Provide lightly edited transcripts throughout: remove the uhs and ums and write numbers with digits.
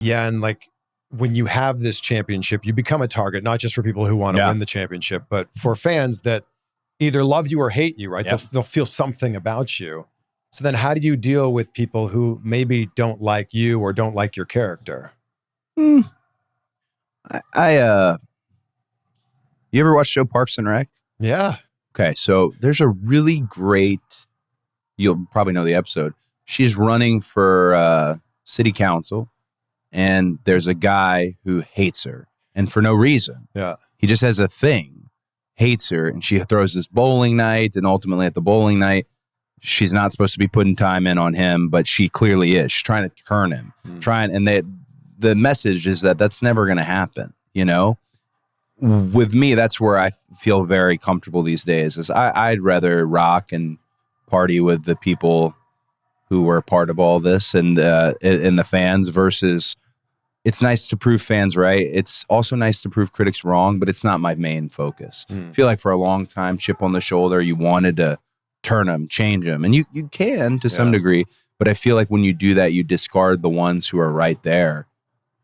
Yeah, and like when you have this championship, you become a target, not just for people who want to win the championship, but for fans that either love you or hate you, right? Yep. They'll feel something about you. So then how do you deal with people who maybe don't like you or don't like your character? You ever watch the show Parks and Rec? Yeah. Okay, so there's a really great, you'll probably know the episode. She's running for city council, and there's a guy who hates her, and for no reason. Yeah. He just has a thing, hates her, and she throws this bowling night, and ultimately at the bowling night, she's not supposed to be putting time in on him, but she clearly is. She's trying to turn him, the message is that that's never going to happen, you know? With me, that's where I feel very comfortable these days. Is I'd rather rock and party with the people who were part of all this and the fans versus. It's nice to prove fans right. It's also nice to prove critics wrong, but it's not my main focus. I feel like for a long time, chip on the shoulder, you wanted to turn them, change them, and you can to some degree. But I feel like when you do that, you discard the ones who are right there.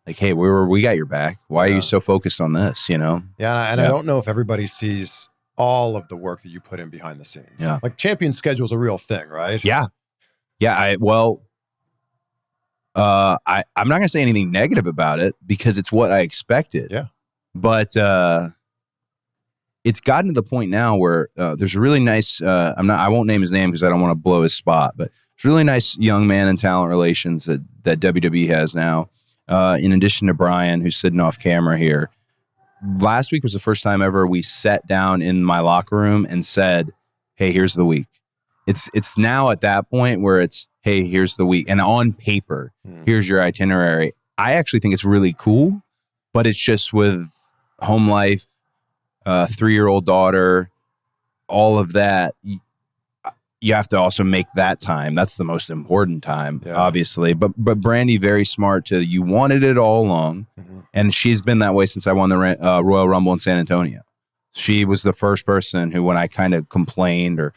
Like, hey, we got your back. Why are you so focused on this, you know? Yeah, and I don't know if everybody sees all of the work that you put in behind the scenes. Yeah. Like champion schedule is a real thing, right? Yeah. Yeah, I'm not going to say anything negative about it because it's what I expected. Yeah. But it's gotten to the point now where there's a really nice, I won't name his name because I don't want to blow his spot, but there's a really nice young man in talent relations that WWE has now. In addition to Brian, who's sitting off camera here. Last week was the first time ever we sat down in my locker room and said, hey, here's the week. It's now at that point where it's, hey, here's the week. And on paper, here's your itinerary. I actually think it's really cool, but it's just with home life, 3-year-old daughter, all of that. You have to also make that time. That's the most important time, obviously. But Brandy, very smart you wanted it all along. And she's been that way since I won the Royal Rumble in San Antonio. She was the first person who, when I kind of complained or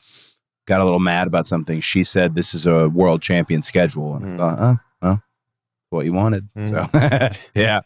got a little mad about something, she said, this is a world champion schedule. And I thought, well, what you wanted. So, yeah.